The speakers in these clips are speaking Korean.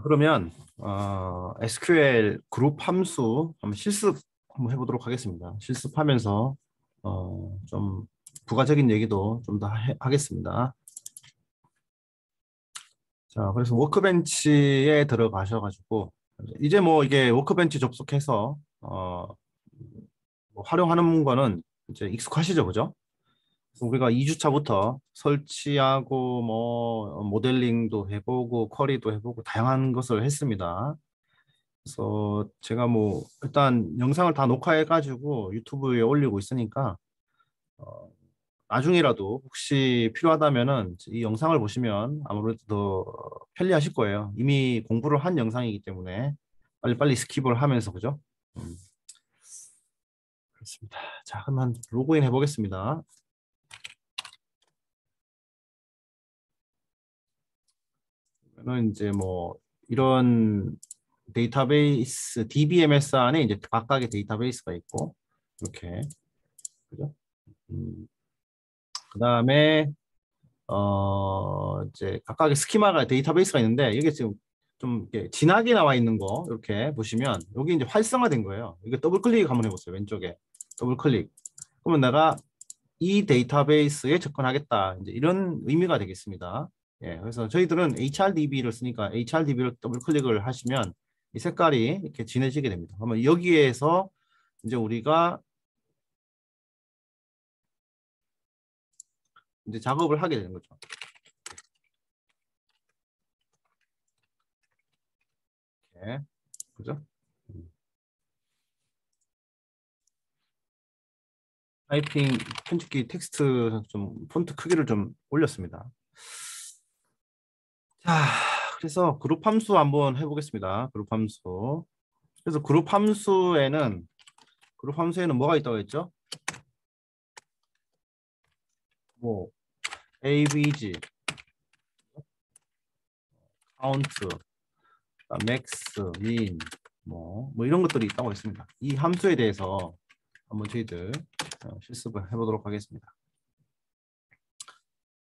그러면 SQL 그룹 함수 한번 실습 한번 해보도록 하겠습니다. 실습하면서 좀 부가적인 얘기도 좀 더 하겠습니다. 자, 그래서 워크벤치에 들어가셔가지고 이제 뭐 이게 워크벤치 접속해서 뭐 활용하는 거는 이제 익숙하시죠, 그죠? 그래서 우리가 2주차부터 설치하고 뭐 모델링도 해보고 쿼리도 해보고 다양한 것을 했습니다. 그래서 제가 뭐 일단 영상을 다 녹화해 가지고 유튜브에 올리고 있으니까 어, 나중에라도 혹시 필요하다면은 이 영상을 보시면 아무래도 더 편리하실 거예요. 이미 공부를 한 영상이기 때문에 빨리빨리 스킵을 하면서 그죠? 음, 그렇습니다. 자, 그러면 로그인 해보겠습니다. 그러면 이제 뭐 이런 데이터베이스 DBMS 안에 이제 각각의 데이터베이스가 있고 이렇게 그죠? 그다음에 이제 각각의 스키마가 데이터베이스가 있는데 이게 지금 좀 이렇게 진하게 나와 있는 거 이렇게 보시면 여기 이제 활성화된 거예요. 이거 더블 클릭 한번 해보세요. 왼쪽에 더블 클릭. 그러면 내가 이 데이터베이스에 접근하겠다. 이제 이런 의미가 되겠습니다. 예, 그래서 저희들은 HRDB를 쓰니까 HRDB를 더블 클릭을 하시면 이 색깔이 이렇게 진해지게 됩니다. 그러면 여기에서 이제 우리가 이제 작업을 하게 되는 거죠. 이렇게. 그죠? 타이핑 편집기 텍스트 좀 폰트 크기를 좀 올렸습니다. 자, 그래서 그룹 함수 한번 해보겠습니다. 그룹 함수. 그래서 그룹 함수에는 뭐가 있다고 했죠? 뭐 avg, count, max, min, 뭐 이런 것들이 있다고 했습니다. 이 함수에 대해서 한번 저희들 실습을 해보도록 하겠습니다.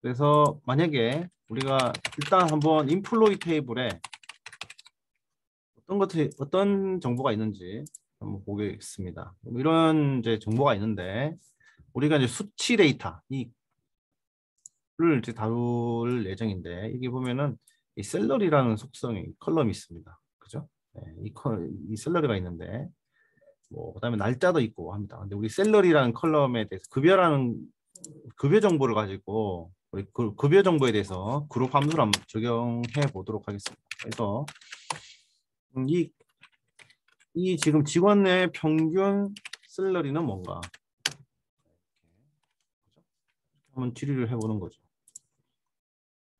그래서 만약에 우리가 일단 한번 인플로이 테이블에 어떤 정보가 있는지 한번 보겠습니다. 이런 이제 정보가 있는데 우리가 이제 수치 데이터 이를 이제 다룰 예정인데 이게 보면은 이 셀러리라는 속성의 컬럼이 있습니다. 그죠? 네, 이 셀러리가 있는데 뭐 그다음에 날짜도 있고 합니다. 근데 우리 셀러리라는 컬럼에 대해서 급여 정보를 가지고 우리 급여 정보에 대해서 그룹 함수를 한번 적용해 보도록 하겠습니다. 그래서 이 지금 직원의 평균 셀러리는 뭔가 한번 질의를 해보는 거죠.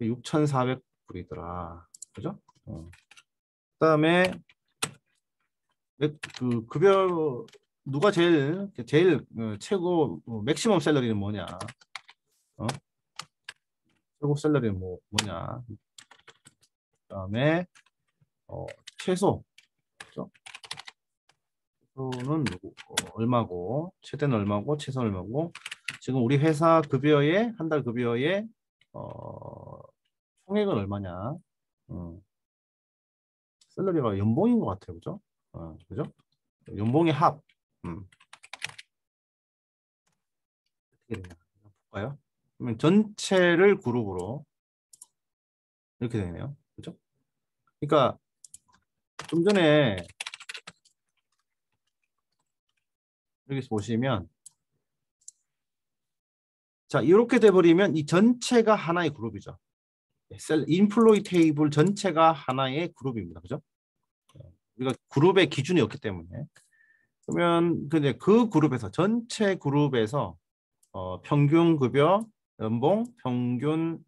6,400불이더라. 그죠? 그다음에 그 급여 누가 제일 최고 맥시멈 셀러리는 뭐냐? 어? 최고 셀러리는 뭐냐? 그다음에 최소 그죠? 최소는 얼마고 최대는 얼마고 최소는 얼마고 지금 우리 회사 급여에 한 달 급여에 총액은 얼마냐? 샐러리가 연봉인 것 같아요, 그죠? 그죠? 연봉의 합. 어떻게 되냐? 볼까요? 그러면 전체를 그룹으로 이렇게 되네요, 그죠? 그러니까 좀 전에 여기서 보시면 자 이렇게 돼버리면 이 전체가 하나의 그룹이죠. 인플로이 테이블 전체가 하나의 그룹입니다, 그죠? 우리가 그룹의 기준이 없기 때문에 그러면 근데 그 그룹에서 전체 그룹에서 평균 급여, 연봉, 평균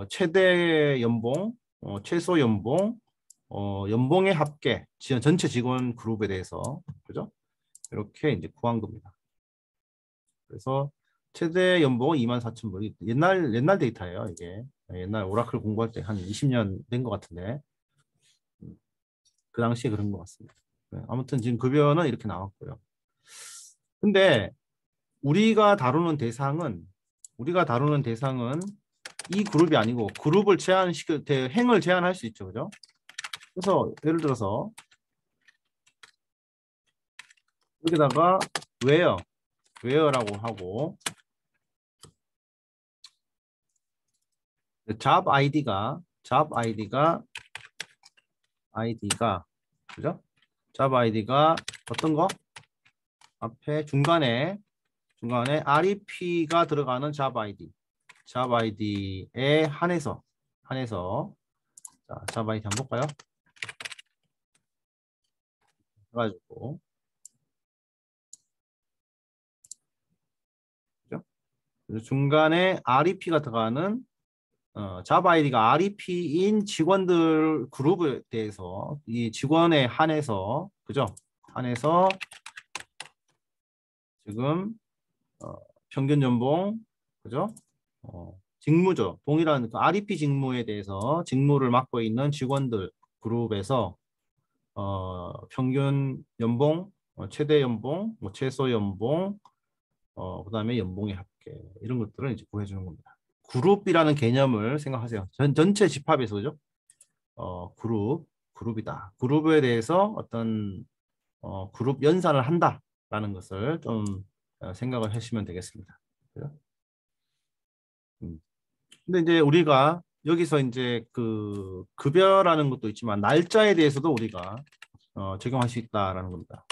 최대 연봉, 최소 연봉, 연봉의 합계, 전체 직원 그룹에 대해서 그죠? 이렇게 이제 구한 겁니다. 그래서 최대 연봉은 24,000불. 옛날 데이터예요, 이게. 옛날 오라클 공부할 때 한 20년 된 것 같은데 그 당시에 그런 것 같습니다. 네, 아무튼 지금 급여는 이렇게 나왔고요. 근데 우리가 다루는 대상은 이 그룹이 아니고 그룹을 제한시킬 때 행을 제한할 수 있죠. 그죠? 그래서 예를 들어서 여기다가 where라고 하고 job id가 그죠? job id가 어떤 거? 앞에 중간에 rep가 들어가는 job id에 한해서 자, job id 한번 볼까요? 해가지고 그죠? 그래서 중간에 rep가 들어가는 job id가 rep인 직원들 그룹에 대해서 이 직원에 한해서 그죠? 한해서 지금 평균 연봉 그죠? 직무죠. 동일한 그 REP 직무에 대해서 직무를 맡고 있는 직원들 그룹에서 평균 연봉, 최대 연봉, 뭐 최소 연봉, 그다음에 연봉의 합계 이런 것들을 이제 구해주는 겁니다. 그룹이라는 개념을 생각하세요. 전체 집합에서 그죠? 그룹이다. 그룹에 대해서 어떤 그룹 연산을 한다라는 것을 좀 생각을 하시면 되겠습니다. 그죠? 근데 이제 우리가 여기서 이제 그 급여라는 것도 있지만 날짜에 대해서도 우리가 적용할 수 있다라는 겁니다.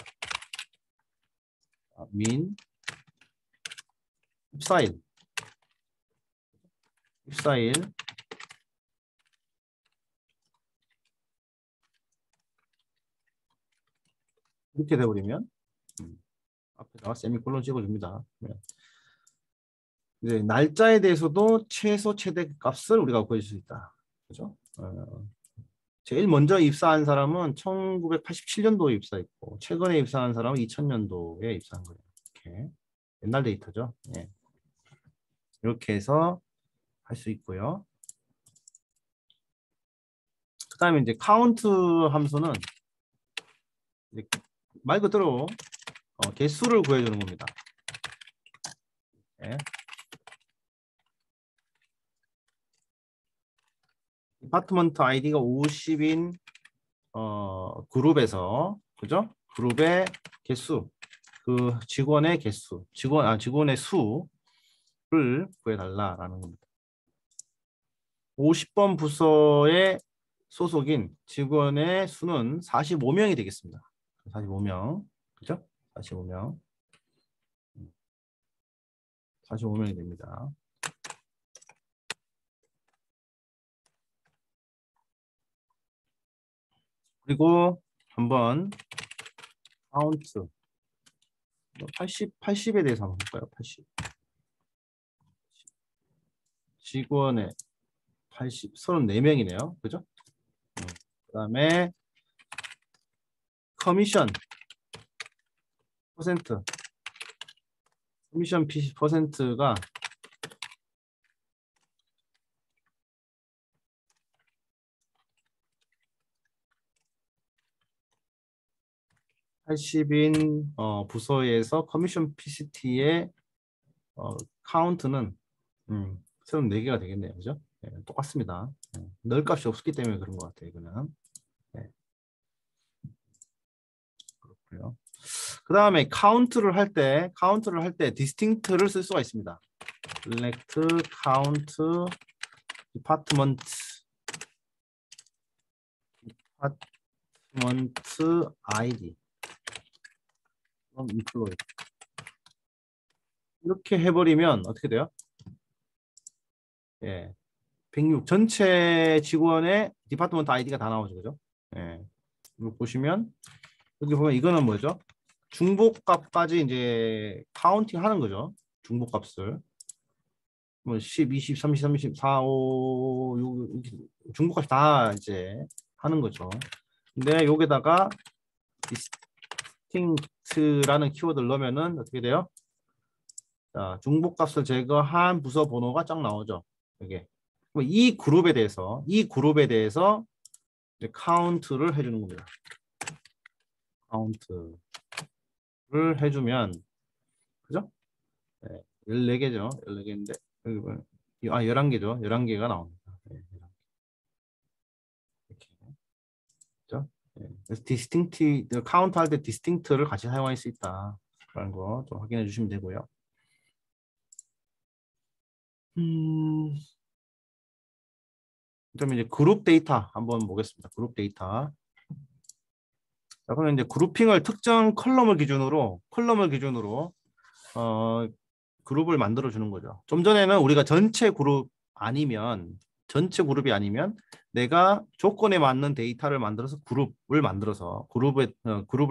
민 입사일 이렇게 돼버리면 앞에다가 세미콜론 찍어줍니다. 네. 이제 날짜에 대해서도 최소 최대 값을 우리가 구해줄 수 있다. 그죠? 제일 먼저 입사한 사람은 1987년도에 입사했고 최근에 입사한 사람은 2000년도에 입사한 거예요. 이렇게 옛날 데이터죠. 예. 이렇게 해서 할 수 있고요. 그 다음에 이제 카운트 함수는 이제 말 그대로 개수를 구해주는 겁니다. 예. 디파트먼트 아이디가 50인 그룹에서 그죠? 그룹의 개수, 그 직원의 개수, 직원의 수를 구해달라라는 겁니다. 50번 부서의 소속인 직원의 수는 45명이 되겠습니다. 45명, 그죠? 45명. 45명이 됩니다. 그리고 한번 카운트 80에 대해서 한번 볼까요? 80. 직원의 34명이네요. 그죠? 그 다음에 커미션 퍼센트. 커미션 퍼센트가 80인 부서에서 커미션 PCT의 카운트는 34개가 되겠네요. 그죠? 네, 똑같습니다. 넣을 값이 없기 때문에 그런 것 같아요. 이거는. 네, 그렇고요. 그 다음에 카운트를 할 때 distinct를 쓸 수가 있습니다. select count department ID 그럼 employee 이렇게 해버리면 어떻게 돼요? 예, 106 전체 직원의 디파트먼트 아이디가 다 나오죠, 그죠? 예, 이거 보시면 여기 보면 이거는 뭐죠? 중복값까지 이제 카운팅 하는 거죠. 중복값을 뭐 10, 20, 30, 30, 4, 5, 6 중복값이 다 이제 하는 거죠. 근데 여기다가 distinct라는 키워드를 넣으면은 어떻게 돼요? 자, 중복값을 제거한 부서 번호가 쫙 나오죠. 이게 이 그룹에 대해서 이제 카운트를 해주는 겁니다. 카운트를 해주면 그죠? 네, 14개죠. 14개인데 여기 보면 11개죠. 11개가 나옵니다. 네, 이렇게. 그죠? 네. 그래서 디스팅트, 카운트 할 때 디스팅트를 같이 사용할 수 있다. 라는 거 좀 확인해 주시면 되고요. 음, 그다음에 이제 그룹 데이터 한번 보겠습니다. 그룹 데이터. 자, 그러면 이제 그룹핑을 특정 컬럼을 기준으로 어, 그룹을 만들어 주는 거죠. 좀 전에는 우리가 전체 그룹이 아니면 내가 조건에 맞는 데이터를 만들어서 그룹을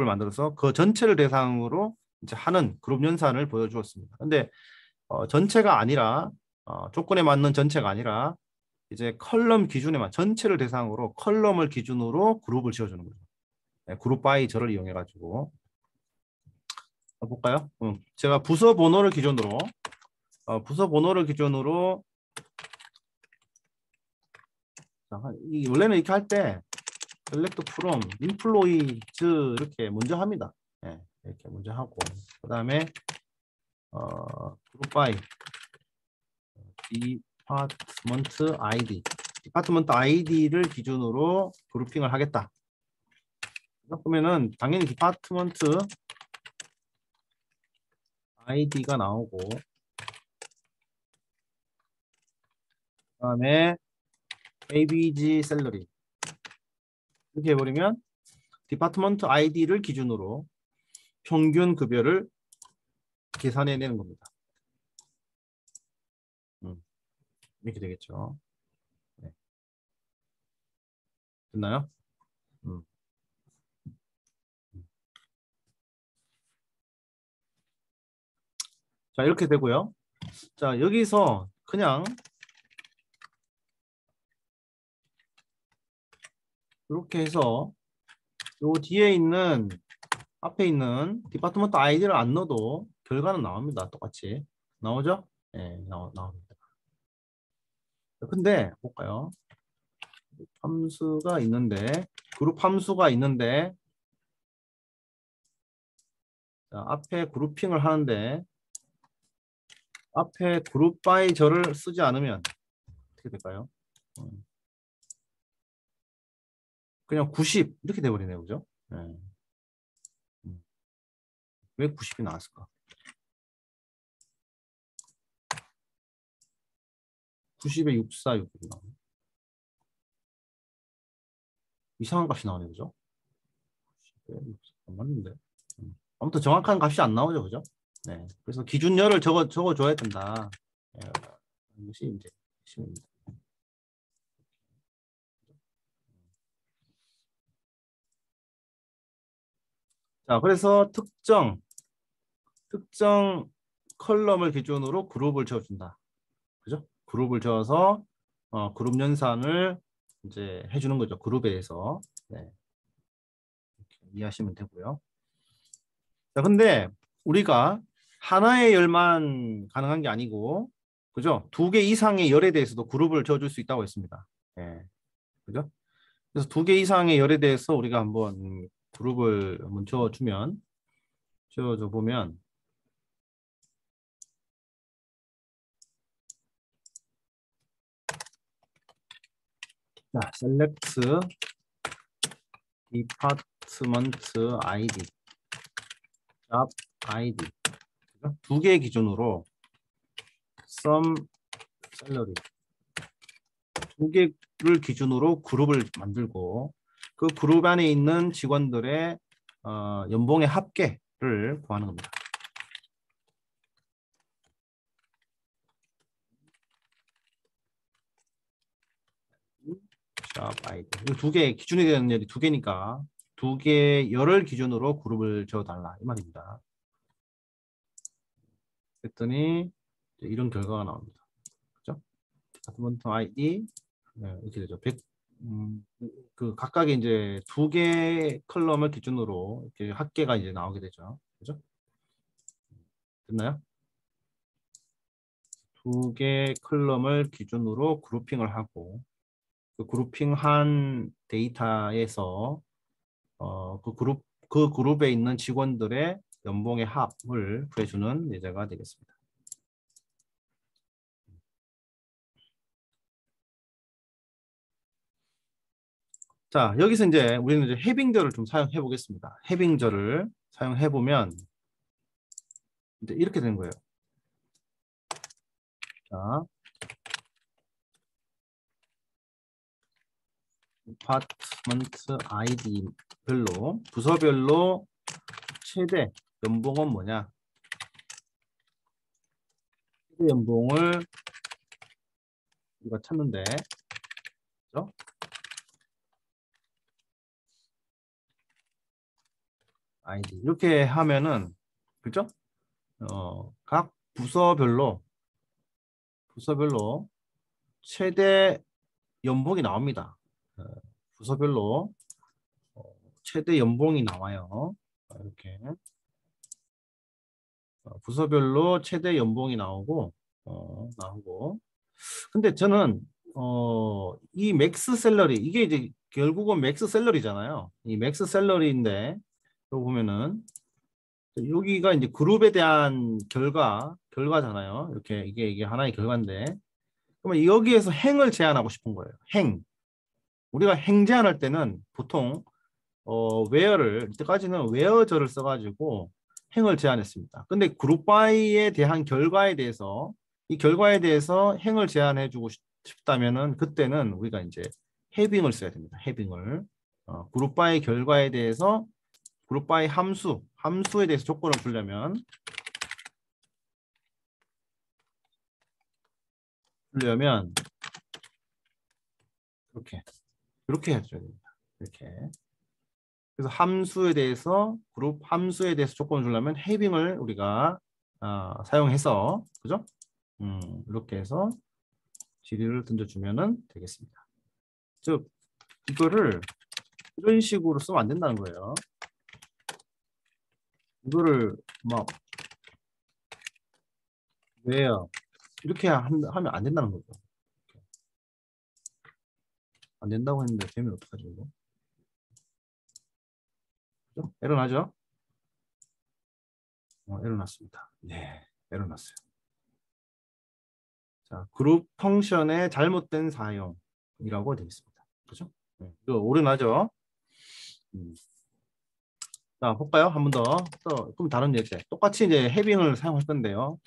만들어서 그 전체를 대상으로 이제 하는 그룹 연산을 보여주었습니다. 근데 전체가 아니라 조건에 맞는 전체가 아니라 이제 전체를 대상으로 컬럼을 기준으로 그룹을 지어주는 거죠. 네, 그룹 바이 저를 이용해 가지고 볼까요? 제가 부서 번호를 기준으로 자, 원래는 이렇게 할 때 select from employees 이렇게 먼저 합니다. 네, 이렇게 먼저 하고 그다음에 group by department ID를 기준으로 그룹핑을 하겠다. 그러면은 당연히 디파트먼트 아이디가 나오고 그다음에 ABG 셀러리 이렇게 해버리면 디파트먼트 아이디를 기준으로 평균 급여를 계산해내는 겁니다. 이렇게 되겠죠. 네. 됐나요? 음. 자, 이렇게 되고요. 자, 여기서 그냥 이렇게 해서 요 앞에 있는 디파트먼트 아이디를 안 넣어도 결과는 나옵니다. 똑같이. 나오죠? 네, 나옵니다. 근데 볼까요? 함수가 있는데 그룹 함수가 있는데 자, 앞에 그룹핑을 하는데 앞에 그룹 바이 저를 쓰지 않으면 어떻게 될까요? 그냥 90 이렇게 돼버리네요. 그죠? 네. 왜 90이 나왔을까? 90에 646이 나오네. 이상한 값이 나오네. 그죠? 90에 64, 안 맞는데. 아무튼 정확한 값이 안 나오죠. 그죠? 네. 그래서 기준열을 적어줘야 된다. 네. 이것이 이제 핵심입니다. 자, 그래서 특정 컬럼을 기준으로 그룹을 지어준다. 그죠? 그룹을 지어서 그룹 연산을 이제 해주는 거죠. 그룹에 대해서. 네. 이렇게 이해하시면 되고요. 자, 근데 우리가 하나의 열만 가능한 게 아니고, 그죠? 2개 이상의 열에 대해서도 그룹을 지어줄 수 있다고 했습니다. 예. 그죠? 그래서 2개 이상의 열에 대해서 우리가 한번 그룹을 한번 지어줘 보면, 자, select department ID, job ID. 2개 기준으로 sum salary 2개를 기준으로 그룹을 만들고 그 그룹 안에 있는 직원들의 연봉의 합계를 구하는 겁니다. job ID. 2개 기준이 되는 열이 2개니까 2개 열을 기준으로 그룹을 지어달라 이 말입니다. 그랬더니 이런 결과가 나옵니다. 그죠? 디파트먼트 아이디 이렇게 되죠. 그 각각의 이제 2개 컬럼을 기준으로 이렇게 합계가 이제 나오게 되죠. 그죠? 됐나요? 2개 컬럼을 기준으로 그룹핑을 하고 그 그룹핑한 데이터에서 그 그룹에 있는 직원들의 연봉의 합을 구해주는 예제가 되겠습니다. 자, 여기서 이제 우리는 이제 해빙절을 좀 사용해 보겠습니다. 해빙절을 사용해 보면 이제 이렇게 되는 거예요. 자, 디파트먼트 아이디별로 부서별로 최대 연봉은 뭐냐? 최대 연봉을 우리가 찾는데, 그죠? 아이디 이렇게 하면은 그죠? 각 부서별로 최대 연봉이 나옵니다. 부서별로 최대 연봉이 나와요. 이렇게 부서별로 최대 연봉이 나오고 근데 저는 이 맥스 샐러리 이게 이제 결국은 맥스 샐러리잖아요. 이 맥스 샐러리인데 여기 보면은 여기가 이제 그룹에 대한 결과잖아요. 이렇게 이게 하나의 결과인데 그러면 여기에서 행을 제한하고 싶은 거예요. 행. 우리가 행 제한할 때는 보통 where를 이때까지는 where절을 써가지고 행을 제한했습니다. 근데 그룹 바이에 대한 이 결과에 대해서 행을 제한해주고 싶다면은 그때는 우리가 이제 having을 써야 됩니다. having을 그룹 바이 결과에 대해서 그룹 바이 함수에 대해서 조건을 주려면 이렇게 해줘야 됩니다. 이렇게. 그래서 그룹 함수에 대해서 조건을 주려면 having을 우리가 사용해서 그죠? 이렇게 해서 질의를 던져주면은 되겠습니다. 즉 이거를 이런 식으로 쓰면 안 된다는 거예요. 이거를 막 왜요? 이렇게 하면 안 된다는 거죠. 안 된다고 했는데 되면 어떡하죠 이거? 그죠? 에러 나죠? 에러 났습니다. 네, 에러 났어요. 자, 그룹 펑션의 잘못된 사용이라고 되어 있습니다. 그죠? 네, 이거 오류나죠? 자, 볼까요? 한 번 더. 좀 다른 예제. 똑같이 이제 해빙을 사용할 건데요.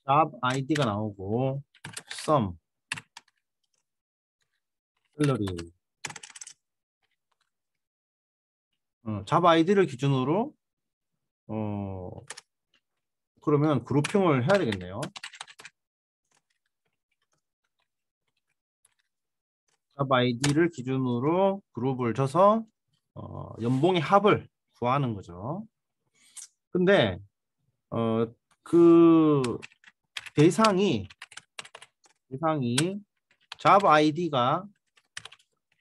job id가 나오고 sum, salary. job id를 기준으로 그러면 그룹핑을 해야 되겠네요. job id를 기준으로 그룹을 쳐서 연봉의 합을 구하는 거죠. 근데 그 대상이 job id가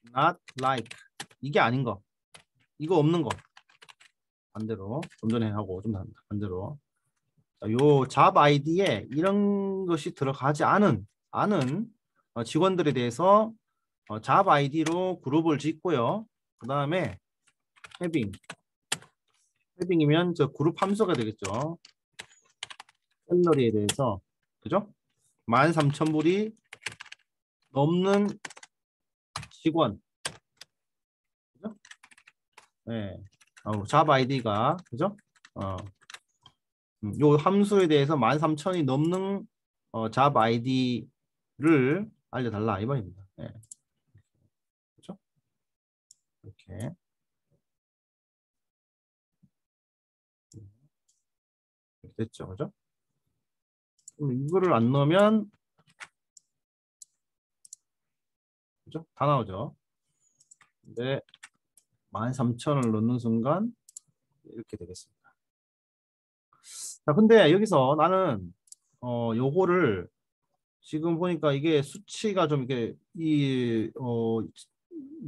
not like 이게 아닌 거, 이거 없는 거 반대로 좀 전에 하고 좀 반대로 요 job id에 이런 것이 들어가지 않은 직원들에 대해서 job id로 그룹을 짓고요. 그 다음에 having이면 저 그룹 함수가 되겠죠. 샐러리에 대해서 그죠? 13,000불이 넘는 직원 그죠? 네. job id가 그죠? 요 함수에 대해서 13,000이 넘는 job id를 알려달라 이 말입니다. 네. 그죠? 이렇게 됐죠, 그죠? 그럼 이거를 안 넣으면 그죠? 다 나오죠. 근데 13,000을 넣는 순간 이렇게 되겠습니다. 자, 근데 여기서 나는 요거를 지금 보니까 이게 수치가 좀 이게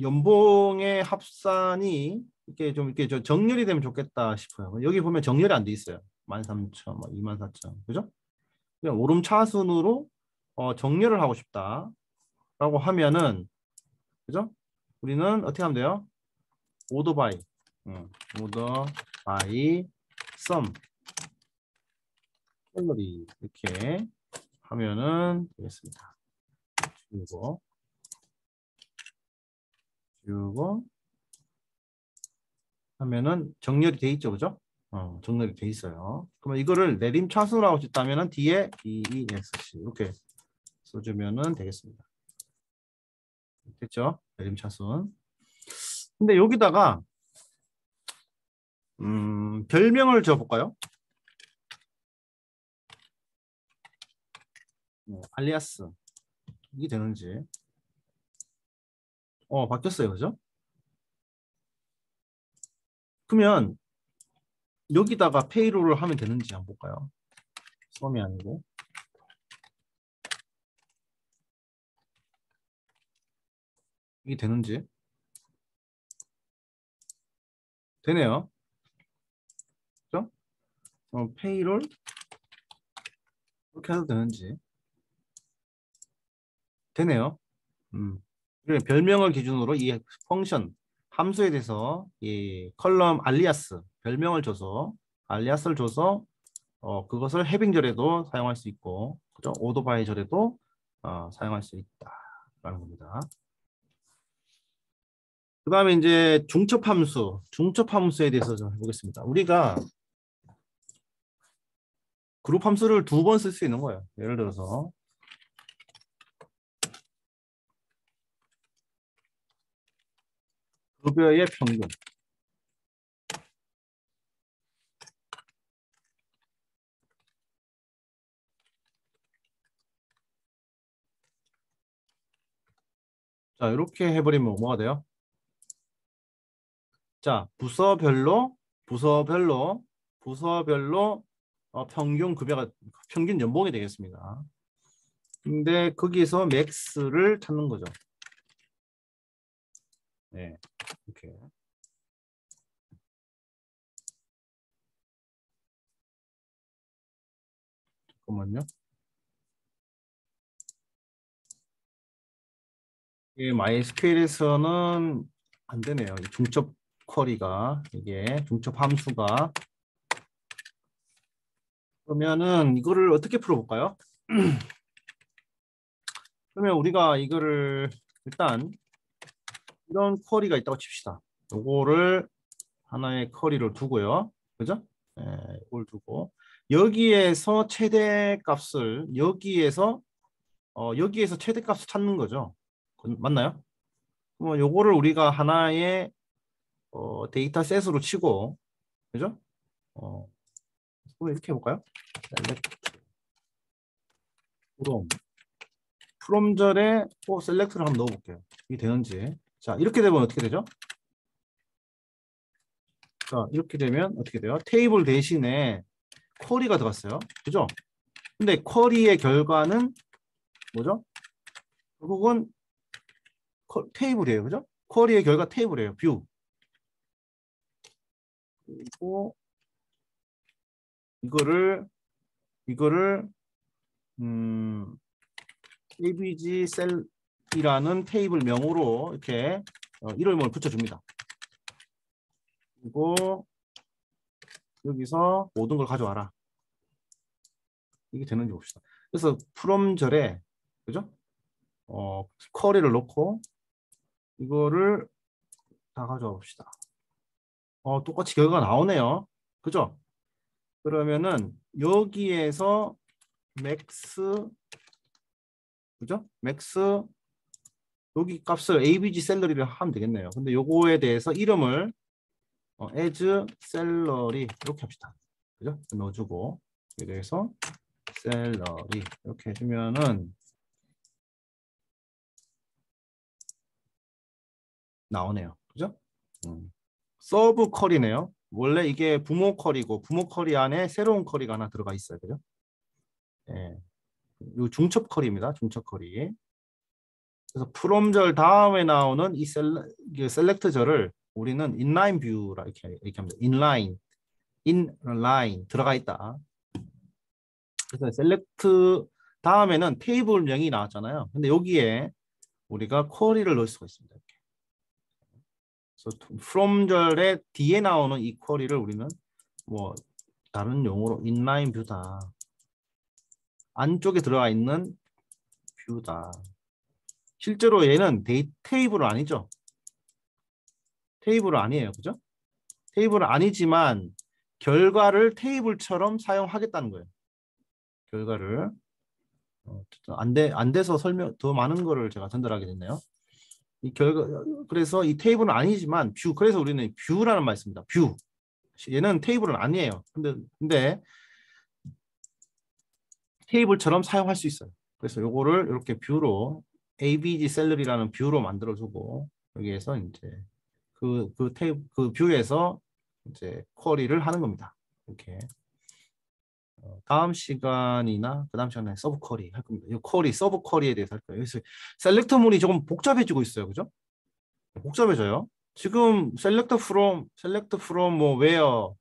연봉의 합산이 이렇게 정렬이 되면 좋겠다 싶어요. 여기 보면 정렬이 안 돼 있어요. 13,000, 24,000, 그죠? 그냥 오름차순으로 정렬을 하고 싶다라고 하면은 그죠? 우리는 어떻게 하면 돼요? 오더 바이, 오더 바이 썸 샐러리 이렇게 하면은 되겠습니다. 그리고 지우고 하면은 정렬이 돼 있죠, 그죠? 정렬이 돼 있어요. 그러면 이거를 내림차순으로 하고 싶다면은 뒤에 EESC 이렇게 써주면은 되겠습니다. 됐죠? 내림차순. 근데 여기다가 별명을 줘볼까요? 알리아스 이게 되는지. 바뀌었어요, 그죠? 그러면 여기다가 페이롤을 하면 되는지 한번 볼까요? 썸이 아니고. 이게 되는지. 되네요. 그죠? 페이롤 이렇게 해도 되는지. 되네요. 그래, 별명을 기준으로 이 펑션 함수에 대해서 이 컬럼 알리아스 별명을 줘서 알리아스를 줘서 그것을 해빙절에도 사용할 수 있고 그죠? 오토바이절에도 사용할 수 있다라는 겁니다. 그 다음에 이제 중첩 함수에 대해서 좀 해보겠습니다. 우리가 그룹 함수를 두 번 쓸 수 있는 거예요. 예를 들어서 급여의 평균. 자, 이렇게 해버리면 뭐가 돼요? 자, 부서별로 평균 연봉이 되겠습니다. 근데 거기서 맥스를 찾는 거죠. 네, 이렇게. 잠깐만요. 이 MySQL에서는 안 되네요. 이 중첩 쿼리가 이게 중첩 함수가 그러면은 이거를 어떻게 풀어볼까요? 그러면 우리가 이거를 일단 이런 쿼리가 있다고 칩시다. 요거를 하나의 쿼리를 두고요. 그죠? 예, 이걸 두고 여기에서 최대값을 여기에서 최대값을 찾는 거죠. 맞나요? 그럼 요거를 우리가 하나의 데이터 셋으로 치고 그죠? 어, 이렇게 해볼까요? from 프롬절에 셀렉트를 한번 넣어볼게요. 이게 되는지. 자, 이렇게 되면 어떻게 되죠? 자, 이렇게 되면 어떻게 돼요? 테이블 대신에 쿼리가 들어갔어요. 그죠? 근데 쿼리의 결과는 뭐죠? 결국은 테이블이에요. 그죠? 쿼리의 결과 테이블이에요. 뷰. 그리고 이거를 음, abg 셀이라는 테이블 명으로 이렇게 이름을 붙여줍니다. 그리고 여기서 모든 걸 가져와라. 이게 되는지 봅시다. 그래서 프롬절에 그죠? 쿼리를 넣고 이거를 다 가져와 봅시다. 똑같이 결과가 나오네요. 그죠? 그러면은 여기에서 맥스 그죠? 맥스 여기 값을 abg 셀러리를 하면 되겠네요. 근데 요거에 대해서 이름을 as 셀러리 이렇게 합시다. 그죠? 넣어주고 여기에 대해서 셀러리 이렇게 해주면은 나오네요. 그죠? 서브 쿼리네요. 원래 이게 부모 쿼리고 부모 쿼리 안에 새로운 쿼리가 하나 들어가 있어요. 그죠? 예. 이 중첩 쿼리입니다. 중첩 쿼리. 그래서 프롬절 다음에 나오는 이 셀렉트절을 우리는 인라인 뷰라 이렇게 합니다. 인라인 들어가 있다. 그래서 셀렉트 다음에는 테이블명이 나왔잖아요. 근데 여기에 우리가 쿼리를 넣을 수가 있습니다. 이렇게. 그래서 from절의 뒤에 나오는 이 쿼리를 우리는 뭐 다른 용어로 인라인 뷰다. 안쪽에 들어가 있는 뷰다. 실제로 얘는 테이블은 아니죠. 테이블은 아니에요. 그죠? 테이블은 아니지만 결과를 테이블처럼 사용하겠다는 거예요. 결과를. 안 돼서 설명, 더 많은 거를 제가 전달하게 됐네요. 이 결과, 그래서 이 테이블은 아니지만 뷰, 그래서 우리는 뷰라는 말 씁니다. 뷰. 얘는 테이블은 아니에요. 근데 테이블처럼 사용할 수 있어요. 그래서 요거를 이렇게 뷰로 ABG 셀러리라는 뷰로 만들어주고 여기에서 이제 그 뷰에서 이제 쿼리를 하는 겁니다. 이렇게 다음 시간이나 그 다음 시간에 서브 쿼리 할 겁니다. 이 쿼리, 서브 쿼리에 대해서 할 거예요. 그래서 셀렉터문이 조금 복잡해지고 있어요. 그죠? 복잡해져요. 지금 셀렉트 프롬 뭐 웨어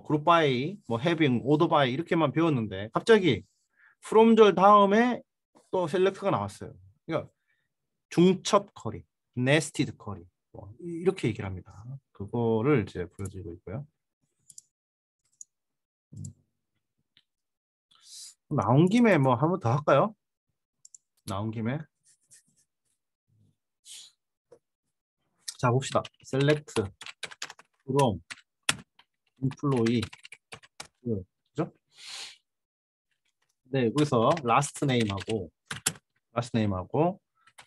그룹 바이 뭐 해빙 오더 바이 이렇게만 배웠는데 갑자기 프롬절 다음에 또 셀렉트가 나왔어요. 그러니까 중첩 쿼리, 네스티드 쿼리 뭐 이렇게 얘기를 합니다. 그거를 이제 보여드리고 있고요. 나온 김에 뭐 한 번 더 할까요? 나온 김에 자 봅시다. select from employee 그죠? 네, 그래서 last name하고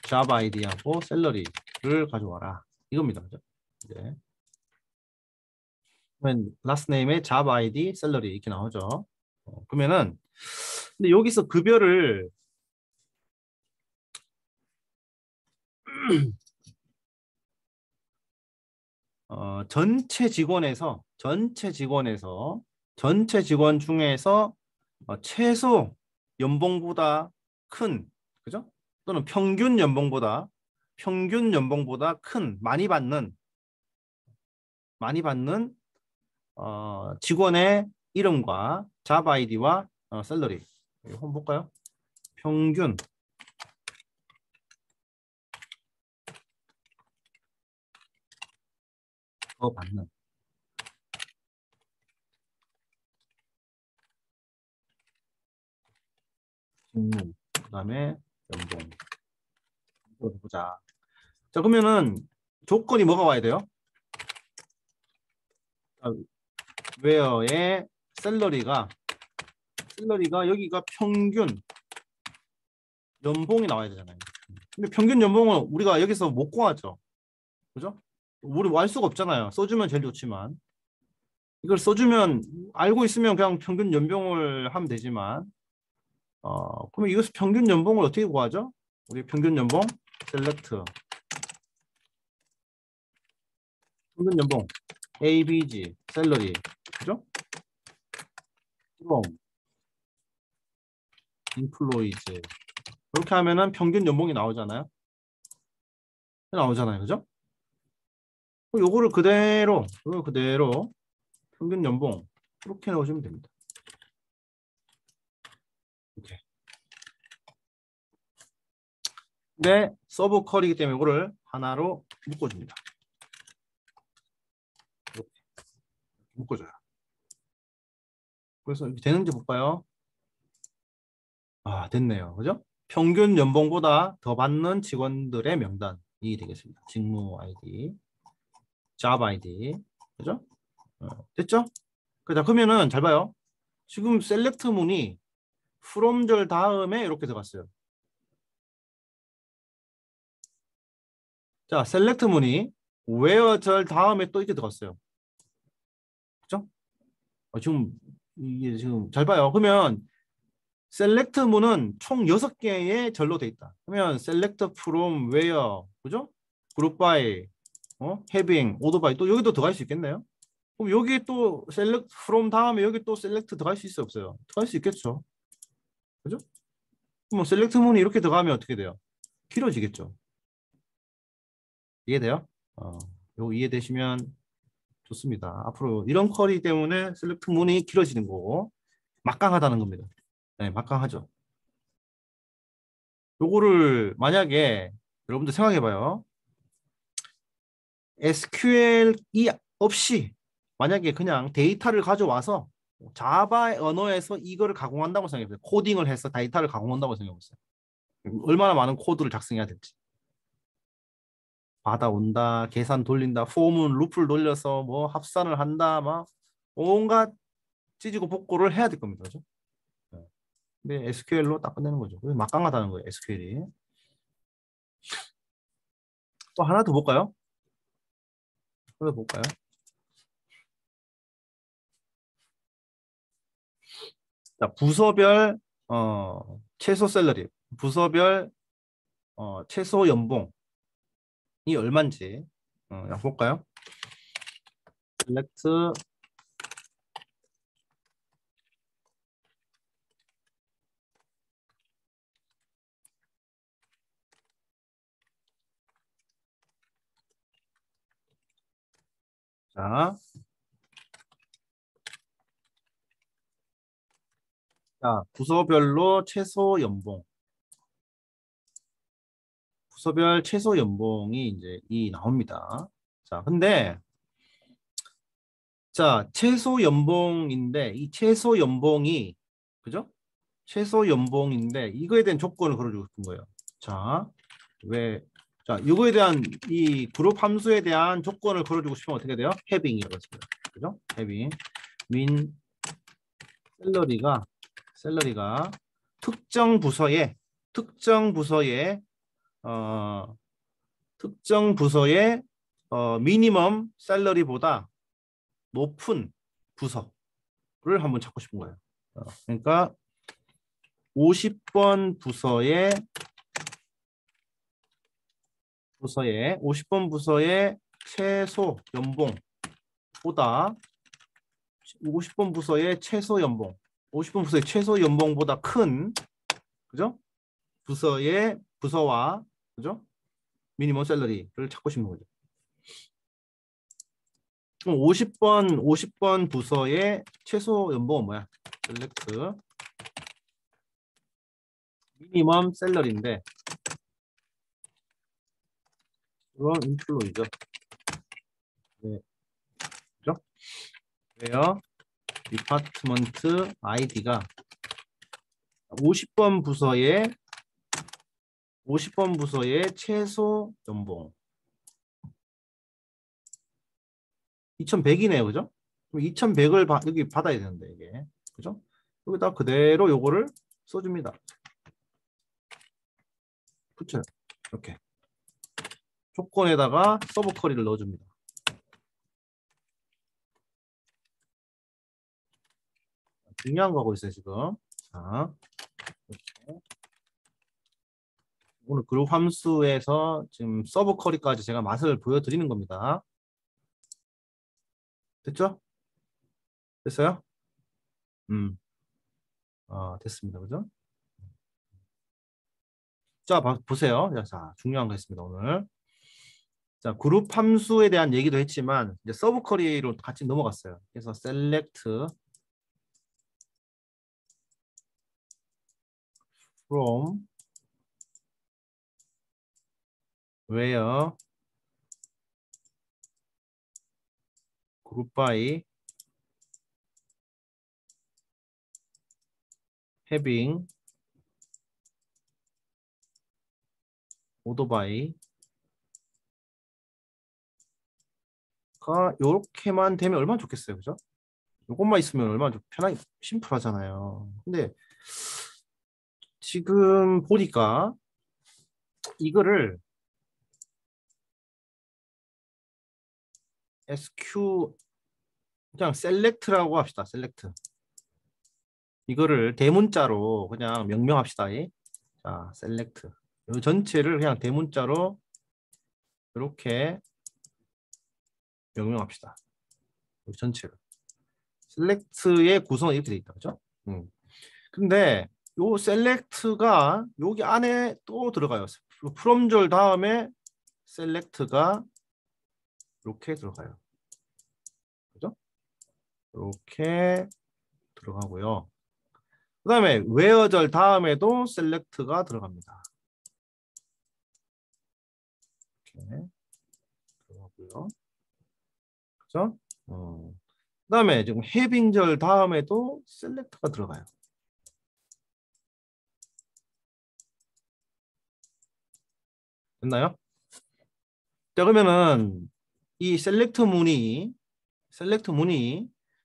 job id하고 salary를 가져와라 이겁니다. 그죠? 네. 그러면 last name에 job id, salary 이렇게 나오죠. 그러면은 근데 여기서 급여를 전체 직원 중에서 최소 연봉보다 큰 그죠? 또는 평균 연봉보다 큰 많이 받는 직원의 이름과 잡 아이디와 셀러리 한번 볼까요? 평균 더 받는 직무 그다음에 연봉 보자. 자 그러면은 조건이 뭐가 와야 돼요? 웨어의 셀러리가 여기가 평균 연봉이 나와야 되잖아요. 근데 평균 연봉은 우리가 여기서 못 구하죠. 그죠? 우리 알 수가 없잖아요. 써주면 제일 좋지만 이걸 써주면 알고 있으면 그냥 평균 연봉을 하면 되지만 그러면 이것을 평균 연봉을 어떻게 구하죠? 우리 평균 연봉 셀렉트 평균 연봉 ABG 셀러리 그죠? 그럼 인플로이즈 그렇게 하면은 평균 연봉이 나오잖아요. 그죠? 요거 그대로 평균 연봉 이렇게 넣으시면 됩니다. 이렇게. 근데 서브 쿼리이기 때문에 이거를 하나로 묶어줍니다. 이렇게 묶어줘요. 그래서 이렇게 되는지 볼까요? 아, 됐네요. 그죠? 평균 연봉보다 더 받는 직원들의 명단이 되겠습니다. 직무 아이디, 잡 아이디. 그죠? 됐죠? 자, 그러면은 잘 봐요. 지금 셀렉트 문이 from절 다음에 이렇게 들어갔어요. 자, 셀렉트 문이 where절 다음에 또 이렇게 들어갔어요. 그죠? 지금 이게 지금 잘 봐요. 그러면 셀렉트 문은 총 6개의 절로 돼 있다. 그러면 select from where 그죠? group by having, order by 또 여기도 들어갈 수 있겠네요. 그럼 여기 또 select from 다음에 여기 또 select 들어갈 수 있어요, 없어요? 들어갈 수 있겠죠. 그죠? 그럼 select 문이 이렇게 들어가면 어떻게 돼요? 길어지겠죠. 이해돼요? 요거 이해되시면 좋습니다. 앞으로 이런 쿼리 때문에 select 문이 길어지는 거고 막강하다는 겁니다. 네, 막강하죠. 요거를 만약에 여러분들 생각해 봐요. SQL이 없이 만약에 그냥 데이터를 가져와서 자바 언어에서 이거를 가공한다고 생각해 보세요. 코딩을 해서 데이터를 가공한다고 생각해 보세요. 얼마나 많은 코드를 작성해야 될지. 받아온다, 계산 돌린다, 폼은 루프를 돌려서 뭐 합산을 한다, 막 온갖 찌지고 볶고를 해야 될 겁니다. 그죠? 네. 근데 SQL로 딱 끝내는 거죠. 그게 막강하다는 거예요, SQL이. 또 하나 더 볼까요? 하나 더 볼까요? 자, 부서별 최소 샐러리, 부서별 최소 연봉이 얼마인지 한번 볼까요? select. 자, 부서별로 최소 연봉. 부서별 최소 연봉이 이제 이 나옵니다. 자, 근데 자, 최소 연봉인데 이 최소 연봉이 그죠? 최소 연봉인데 이거에 대한 조건을 걸어주고 싶은 거예요. 자, 왜? 자, 이거에 대한 이 그룹 함수에 대한 조건을 걸어주고 싶으면 어떻게 돼요? having이라고 했어요. 그죠? having min 샐러리가 특정 부서에 특정 부서에 어 특정 부서의 미니멈 샐러리보다 높은 부서를 한번 찾고 싶은 거예요. 그러니까 50번 부서의 50번 부서의 최소 연봉보다 50번 부서의 최소 연봉 50번 부서의 최소 연봉보다 큰 그죠? 부서와 그죠? 미니멈 샐러리를 찾고 싶은 거죠. 그럼 50번 부서의 최소 연봉은 뭐야? 셀렉트 미니멈 샐러리인데 그럼 인플로이죠. 네, 그죠? 왜요? 디파트먼트 아이디가 50번 부서의 50번 부서의 최소 연봉 2100이네요. 그죠? 그럼 2100을 여기 받아야 되는데 이게. 그죠? 여기다 그대로 요거를 써줍니다. 그쵸? 이렇게. 조건에다가 서브 쿼리를 넣어줍니다. 중요한 거 하고 있어요, 지금. 자, 이렇게. 오늘 그룹 함수에서 지금 서브 쿼리까지 제가 맛을 보여드리는 겁니다. 됐죠? 됐어요? 음, 됐습니다. 그죠? 자, 보세요. 자, 중요한 거 있습니다, 오늘. 자, 그룹 함수에 대한 얘기도 했지만 이제 서브 쿼리로 같이 넘어갔어요. 그래서 select from where group by having order by 가 요렇게만 되면 얼마나 좋겠어요. 그죠? 요것만 있으면 얼마나 편하게 심플하잖아요. 근데 지금 보니까 이거를 SQ 그냥 select라고 합시다. select. 이거를 대문자로 그냥 명명합시다. 자, select. 이 전체를 그냥 대문자로 이렇게 명명합시다. 이 전체를. select의 구성은 이렇게 돼 있다. 그죠? 근데 요 select가 여기 안에 또 들어가요. from 절 다음에 select가 이렇게 들어가요. 그죠? 이렇게 들어가고요. 그 다음에 where 절 다음에도 select가 들어갑니다. 이렇게 들어가고요. 그죠? 그 다음에 지금 having 절 다음에도 select가 들어가요. 됐나요? 자, 그러면은 이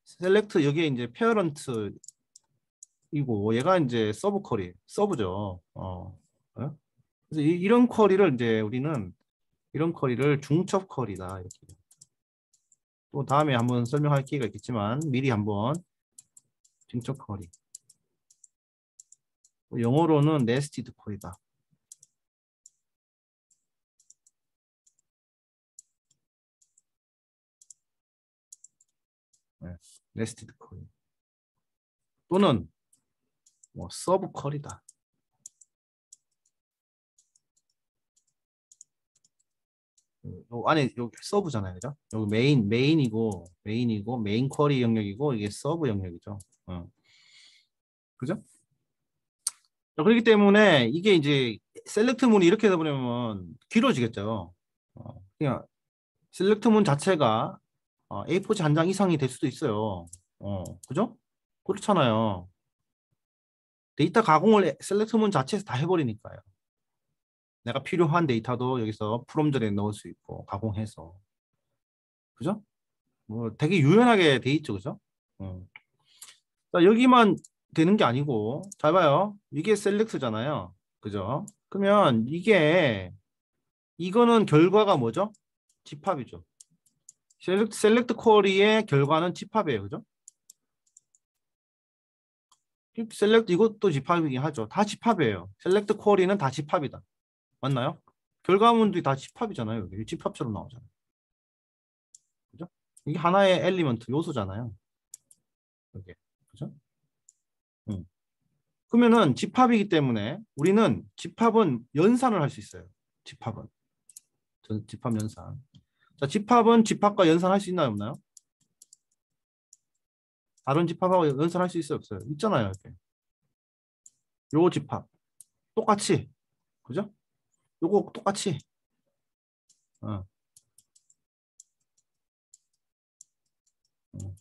셀렉트 여기에 이제 페어런트이고 얘가 이제 서브 쿼리, 서브죠. 어? 그래서 이런 쿼리를 이제 우리는 이런 쿼리를 중첩 쿼리다 이렇게. 또 다음에 한번 설명할 기회가 있겠지만 미리 한번 중첩 쿼리. 영어로는 네스티드 쿼리다. 네, 네스티드 쿼리. 또는 뭐 서브 쿼리다. 요 안에 여기 서브잖아요, 그죠? 여기 메인이고 메인 쿼리 영역이고 이게 서브 영역이죠. 그죠? 자, 그렇기 때문에 이게 이제 셀렉트 문이 이렇게 되다 보면 길어지겠죠. 그냥 셀렉트 문 자체가 A4지 한 장 이상이 될 수도 있어요. 그죠? 그렇잖아요. 데이터 가공을 셀렉트 문 자체에서 다 해버리니까요. 내가 필요한 데이터도 여기서 프롬전에 넣을 수 있고 가공해서. 그죠? 뭐 되게 유연하게 돼 있죠, 그죠? 자, 여기만 되는 게 아니고 잘 봐요. 이게 셀렉트잖아요. 그죠? 그러면 이거는 결과가 뭐죠? 집합이죠. 셀렉트 쿼리의 결과는 집합이에요. 그죠? 셀렉트 이것도 집합이긴 하죠. 다 집합이에요. 셀렉트 쿼리는 다 집합이다. 맞나요? 결과물들이 다 집합이잖아요. 여기 집합처럼 나오잖아요. 그죠? 이게 하나의 엘리먼트 요소잖아요. 이게. 그죠? 음. 그러면은 집합이기 때문에 우리는 집합은 연산을 할 수 있어요. 집합은. 집합 연산. 자, 집합은 집합과 연산할 수 있나요, 없나요? 다른 집합하고 연산할 수 있어요, 없어요? 있잖아요, 이렇게. 요 집합 똑같이, 그죠? 요거 똑같이. 어, 어.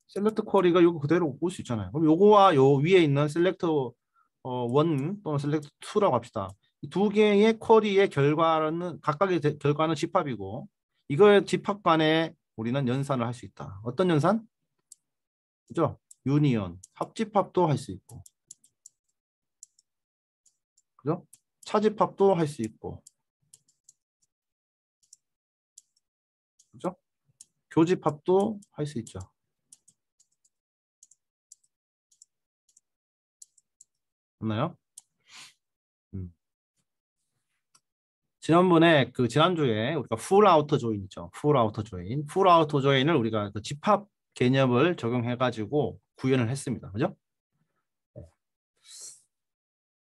셀렉트 쿼리가 요거 그대로 볼 수 있잖아요. 그럼 요거와 요 위에 있는 셀렉트 1 또는 셀렉트 2라고 합시다. 이 두 개의 쿼리의 결과는 각각의 결과는 집합이고 이거의 집합 간에 우리는 연산을 할 수 있다. 어떤 연산? 그죠? 유니언, 합집합도 할 수 있고, 그죠? 차집합도 할 수 있고, 그죠? 교집합도 할 수 있죠. 맞나요? 음. 지난번에 그 지난주에 우리가 풀 아우터 조인 있죠. 풀 아우터 조인. 풀 아우터 조인을 우리가 그 집합 개념을 적용해 가지고 구현을 했습니다. 그죠?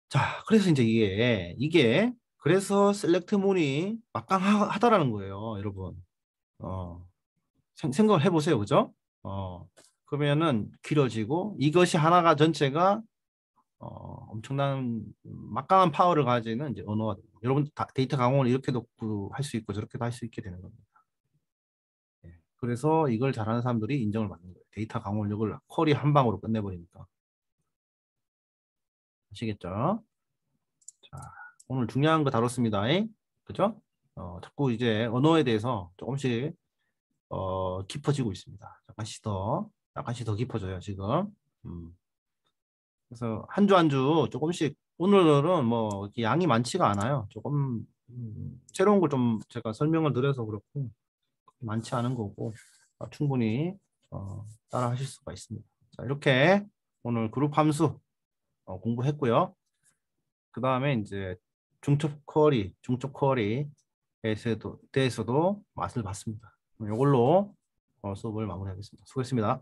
자, 그래서 이제 이게 그래서 셀렉트 문이 막강하다라는 거예요, 여러분. 어, 생각을 해보세요, 그죠? 그러면은 길어지고 이것이 하나가 전체가 엄청난 막강한 파워를 가지는 이제 언어가 됩니다. 여러분 데이터 강공을 이렇게도 할 수 있고 저렇게도 할 수 있게 되는 겁니다. 예. 그래서 이걸 잘하는 사람들이 인정을 받는 거예요. 데이터 강원력을 쿼리 한 방으로 끝내버리니까. 아시겠죠? 자, 오늘 중요한 거 다뤘습니다. 그죠? 자꾸 이제 언어에 대해서 조금씩 깊어지고 있습니다. 약간씩 더 깊어져요, 지금. 음. 그래서 한 주 한 주 조금씩 오늘은 뭐 이렇게 양이 많지가 않아요. 조금 새로운 걸 좀 제가 설명을 드려서 그렇고 많지 않은 거고 충분히 따라 하실 수가 있습니다. 자, 이렇게 오늘 그룹 함수 공부했고요. 그 다음에 이제 중첩 쿼리에 대해서도 맛을 봤습니다. 이걸로 수업을 마무리하겠습니다. 수고했습니다.